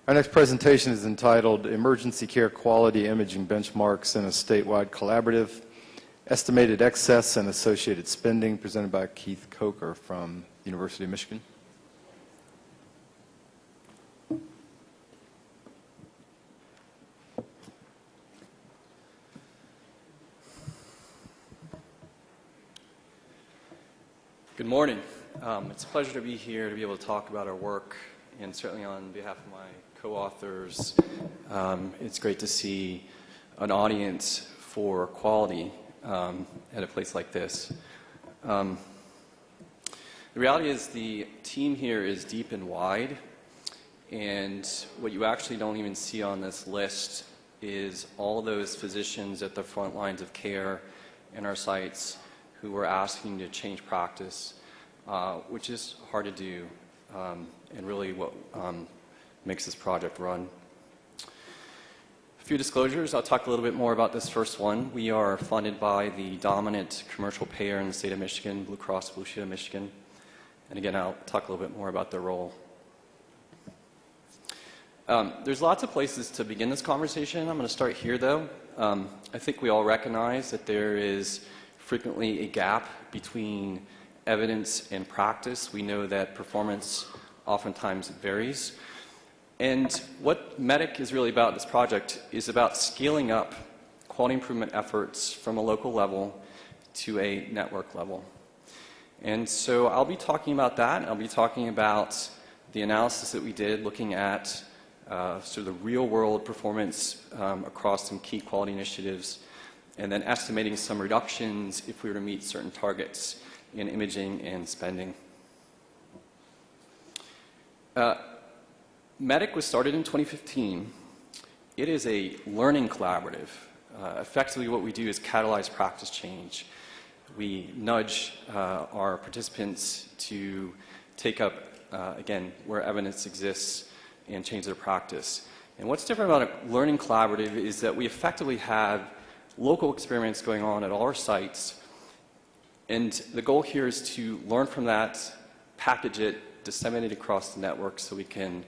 Our next presentation is entitled Emergency Care Quality Imaging Benchmarks in a Statewide Collaborative, Estimated Excess and Associated Spending, presented by Keith Kocher from the University of Michigan. Good morning. It's a pleasure to be here to be able to talk about our work, and certainly on behalf of my co-authors, it's great to see an audience for quality at a place like this. The reality is the team here is deep and wide, and what you actually don't even see on this list is all those physicians at the front lines of care in our sites who were asking to change practice, which is hard to do, and really what makes this project run. A few disclosures. I'll talk a little bit more about this first one. We are funded by the dominant commercial payer in the state of Michigan, Blue Cross Blue Shield of Michigan. And again, I'll talk a little bit more about their role. There's lots of places to begin this conversation. I'm going to start here, though. I think we all recognize that there is frequently a gap between evidence and practice. We know that performance oftentimes varies. And what MEDIC is really about, this project, is about scaling up quality improvement efforts from a local level to a network level. And so I'll be talking about that. I'll be talking about the analysis that we did looking at sort of the real-world performance across some key quality initiatives, and then estimating some reductions if we were to meet certain targets in imaging and spending. MEDIC was started in 2015. It is a learning collaborative. Effectively what we do is catalyze practice change. We nudge our participants to take up, again, where evidence exists and change their practice. And what's different about a learning collaborative is that we effectively have local experiments going on at all our sites, and the goal here is to learn from that, package it, disseminate it across the network so we can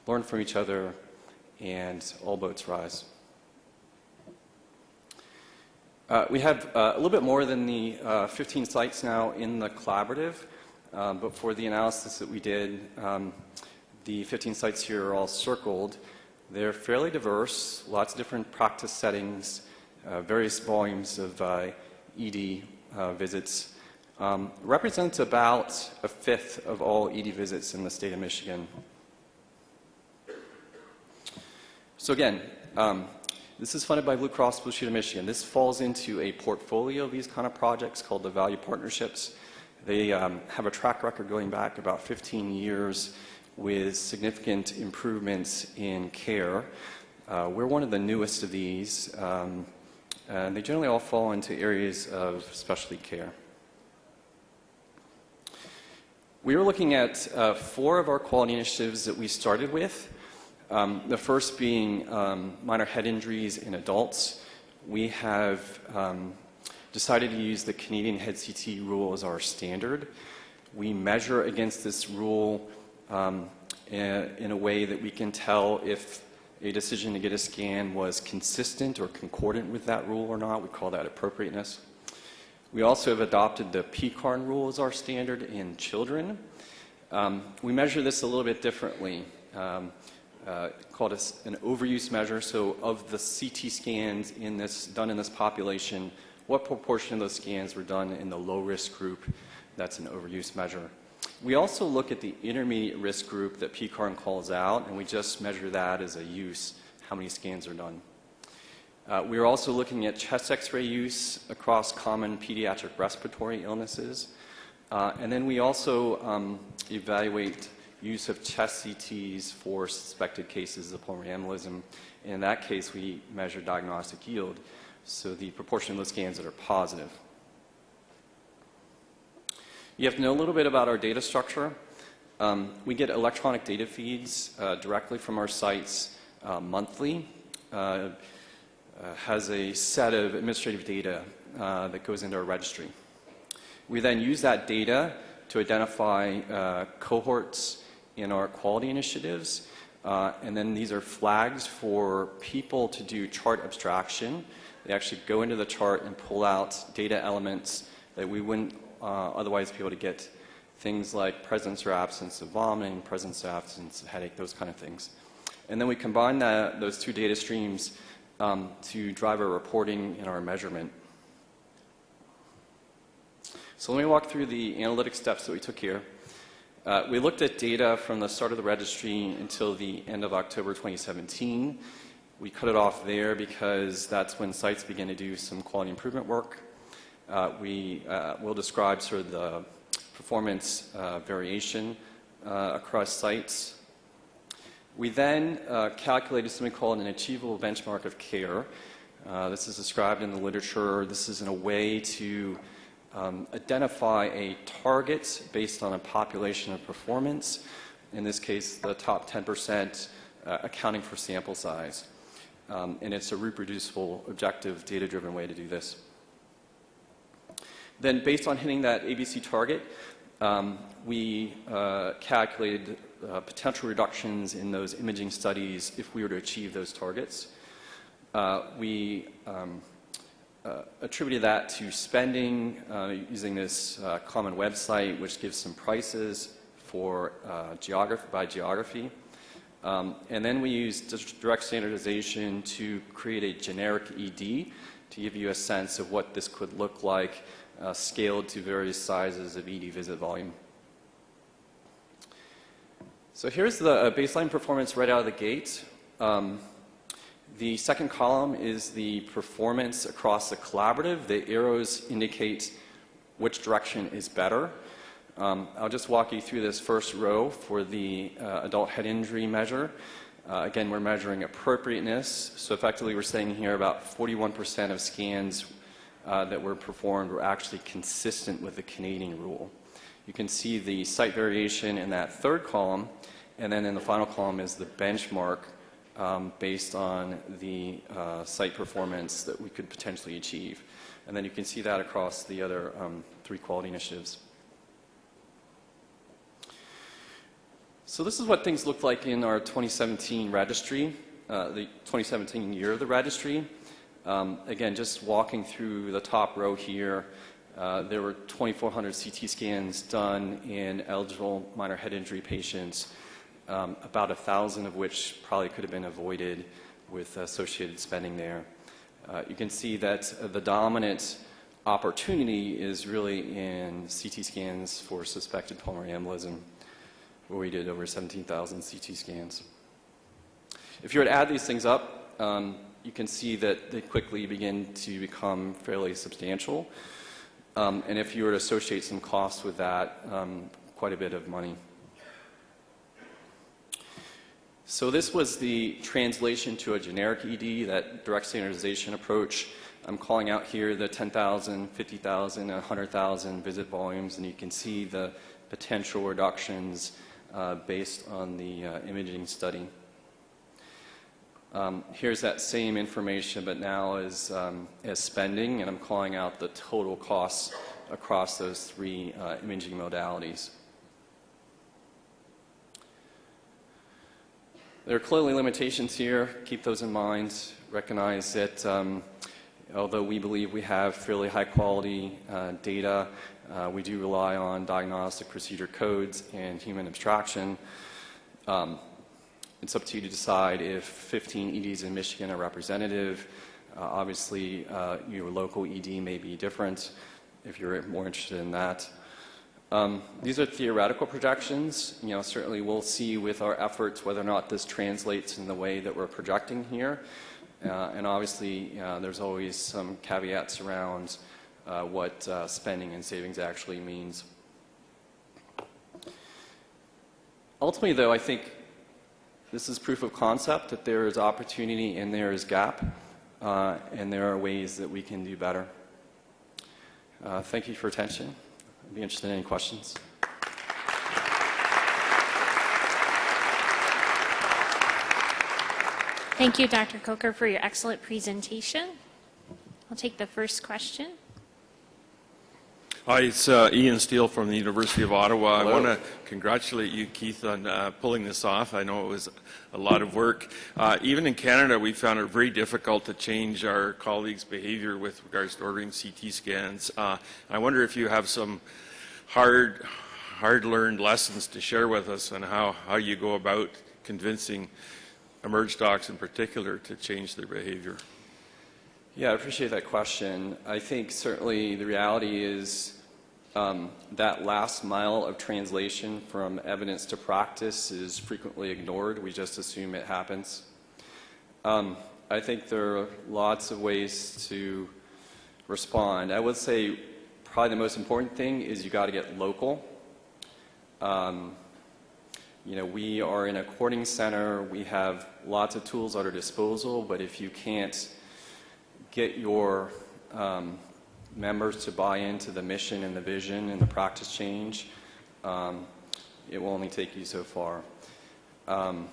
learn from each other and all boats rise. We have a little bit more than the 15 sites now in the collaborative, but for the analysis that we did, the 15 sites here are all circled. They're fairly diverse, lots of different practice settings, various volumes of ED visits. Represents about a fifth of all ED visits in the state of Michigan. So again, this is funded by Blue Cross Blue Shield of Michigan. This falls into a portfolio of these kind of projects called the Value Partnerships. They have a track record going back about 15 years with significant improvements in care. We're one of the newest of these. And they generally all fall into areas of specialty care. We were looking at 4 of our quality initiatives that we started with. The first being minor head injuries in adults. We have decided to use the Canadian head CT rule as our standard. We measure against this rule in a way that we can tell if a decision to get a scan was consistent or concordant with that rule or not. We call that appropriateness. We also have adopted the PCARN rule as our standard in children. We measure this a little bit differently, called an overuse measure. So of the CT scans done in this population, what proportion of those scans were done in the low-risk group? That's an overuse measure. We also look at the intermediate risk group that PCARN calls out, and we just measure that as a use, how many scans are done. We are also looking at chest x-ray use across common pediatric respiratory illnesses. And then we also evaluate use of chest CTs for suspected cases of pulmonary embolism. In that case, we measure diagnostic yield, so the proportion of those scans that are positive. You have to know a little bit about our data structure. We get electronic data feeds directly from our sites monthly. Has a set of administrative data that goes into our registry. We then use that data to identify cohorts in our quality initiatives And then these are flags for people to do chart abstraction. They actually go into the chart and pull out data elements that we wouldn't otherwise be able to get, things like presence or absence of vomiting, presence or absence of headache, those kind of things. And then we combine those two data streams to drive our reporting and our measurement. So let me walk through the analytic steps that we took here. We looked at data from the start of the registry until the end of October 2017. We cut it off there because that's when sites begin to do some quality improvement work. We will describe sort of the performance variation across sites. We then calculated something called an achievable benchmark of care. This is described in the literature. This is in a way to identify a target based on a population of performance. In this case, the top 10% accounting for sample size. And it's a reproducible, objective, data-driven way to do this. Then, based on hitting that ABC target, we calculated potential reductions in those imaging studies if we were to achieve those targets. We attributed that to spending using this common website, which gives some prices for by geography. And then we used direct standardization to create a generic ED to give you a sense of what this could look like scaled to various sizes of ED visit volume. So here's the baseline performance right out of the gate. The second column is the performance across the collaborative. The arrows indicate which direction is better. I'll just walk you through this first row for the adult head injury measure. Again, we're measuring appropriateness. So effectively, we're saying here about 41% of scans that were performed were actually consistent with the Canadian rule. You can see the site variation in that third column, and then in the final column is the benchmark based on the site performance that we could potentially achieve. And then you can see that across the other three quality initiatives. So this is what things looked like in our 2017 registry, the 2017 year of the registry. Again, just walking through the top row here, there were 2,400 CT scans done in eligible minor head injury patients, about 1,000 of which probably could have been avoided with associated spending there. You can see that the dominant opportunity is really in CT scans for suspected pulmonary embolism, where we did over 17,000 CT scans. If you were to add these things up, you can see that they quickly begin to become fairly substantial. And if you were to associate some costs with that, quite a bit of money. So this was the translation to a generic ED, that direct standardization approach. I'm calling out here the 10,000, 50,000, and 100,000 visit volumes, and you can see the potential reductions based on the imaging study. Here's that same information, but now as spending, and I'm calling out the total costs across those three imaging modalities. There are clearly limitations here. Keep those in mind. Recognize that although we believe we have fairly high quality data, we do rely on diagnostic procedure codes and human abstraction. It's up to you to decide if 15 EDs in Michigan are representative. Obviously, your local ED may be different if you're more interested in that. These are theoretical projections. Certainly we'll see with our efforts whether or not this translates in the way that we're projecting here. And obviously, there's always some caveats around what spending and savings actually means. Ultimately, though, I think this is proof of concept that there is opportunity and there is gap, and there are ways that we can do better. Thank you for your attention. I'd be interested in any questions. Thank you, Dr. Kocher, for your excellent presentation. I'll take the first question. Hi, it's Ian Steele from the University of Ottawa. Hello. I want to congratulate you, Keith, on pulling this off. I know it was a lot of work. Even in Canada, we found it very difficult to change our colleagues' behavior with regards to ordering CT scans. I wonder if you have some hard-learned lessons to share with us on how you go about convincing Emerg docs in particular to change their behavior. Yeah, I appreciate that question. I think certainly the reality is that last mile of translation from evidence to practice is frequently ignored. We just assume it happens. I think there are lots of ways to respond. I would say probably the most important thing is you got to get local. You know, we are in a courting center. We have lots of tools at our disposal, but if you can't get your members to buy into the mission and the vision and the practice change, it will only take you so far. And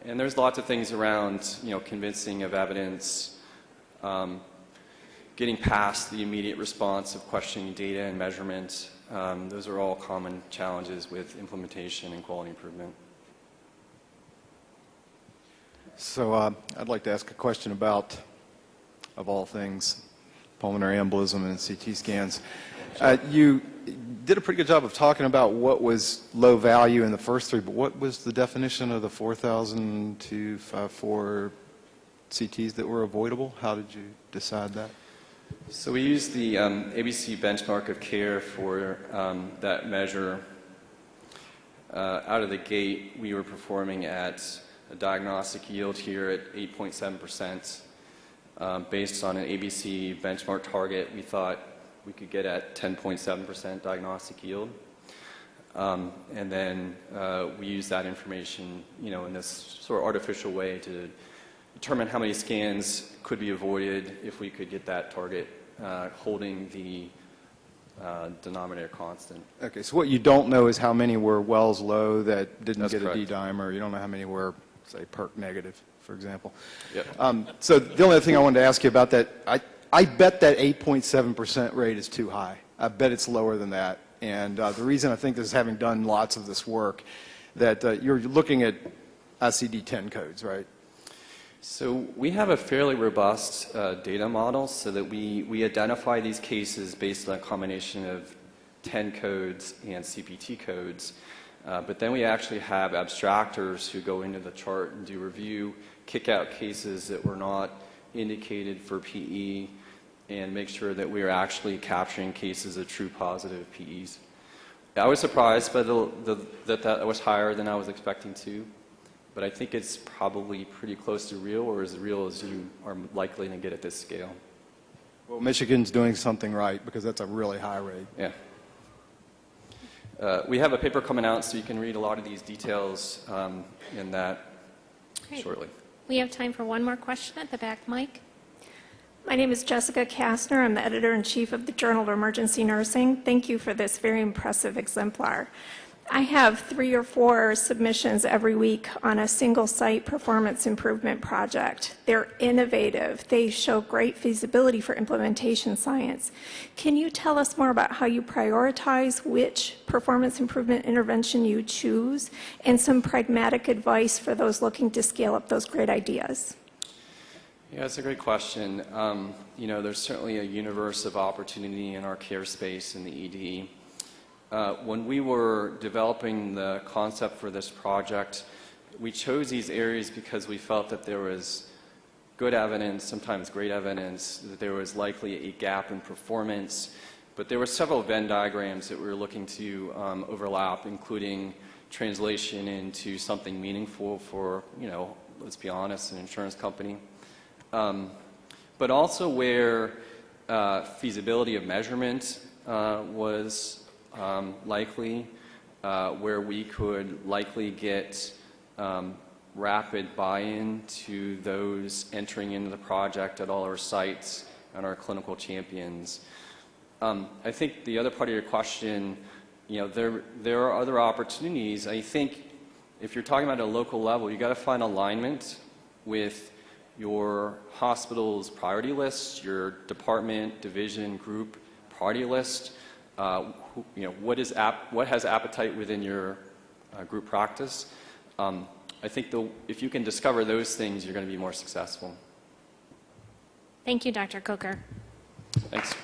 there's lots of things around, you know, convincing of evidence, getting past the immediate response of questioning data and measurement. Those are all common challenges with implementation and quality improvement. So I'd like to ask a question about, of all things, pulmonary embolism and CT scans. You did a pretty good job of talking about what was low value in the first three, but what was the definition of the 4,254 CTs that were avoidable? How did you decide that? So we used the ABC benchmark of care for that measure. Out of the gate, we were performing at a diagnostic yield here at 8.7%. Based on an ABC benchmark target, we thought we could get at 10.7% diagnostic yield. And then we used that information, you know, in this sort of artificial way to determine how many scans could be avoided if we could get that target, holding the denominator constant. Okay, so what you don't know is how many were Wells low that didn't That's get correct. a D-dimer. You don't know how many were, say, PERC negative, for example. Yep. So the only other thing I wanted to ask you about that, I bet that 8.7% rate is too high. I bet it's lower than that. And the reason I think this is, having done lots of this work, that you're looking at ICD-10 codes, right? So we have a fairly robust data model so that we identify these cases based on a combination of 10 codes and CPT codes. But then we actually have abstractors who go into the chart and do review, kick out cases that were not indicated for PE, and make sure that we are actually capturing cases of true positive PEs. I was surprised by that was higher than I was expecting to, but I think it's probably pretty close to real, or as real as you are likely to get at this scale. Well, Michigan's doing something right, because that's a really high rate. Yeah. We have a paper coming out, so you can read a lot of these details in that Great. shortly. We have time for one more question at the back, Mike. My name is Jessica Kastner. I'm the editor-in-chief of the Journal of Emergency Nursing. Thank you for this very impressive exemplar. I have 3 or 4 submissions every week on a single site performance improvement project. They're innovative. They show great feasibility for implementation science. Can you tell us more about how you prioritize which performance improvement intervention you choose, and some pragmatic advice for those looking to scale up those great ideas? Yeah, it's a great question. You know, there's certainly a universe of opportunity in our care space in the ED. When we were developing the concept for this project, we chose these areas because we felt that there was good evidence, sometimes great evidence, that there was likely a gap in performance, but there were several Venn diagrams that we were looking to overlap, including translation into something meaningful for, you know, let's be honest, an insurance company. But also where feasibility of measurement was likely, where we could likely get rapid buy-in to those entering into the project at all our sites and our clinical champions. I think the other part of your question, you know, there are other opportunities. I think if you're talking about a local level, you got to find alignment with your hospital's priority list, your department, division, group priority list. what has appetite within your group practice. I think if you can discover those things, you're going to be more successful. Thank you, Dr. Kocher. Thanks.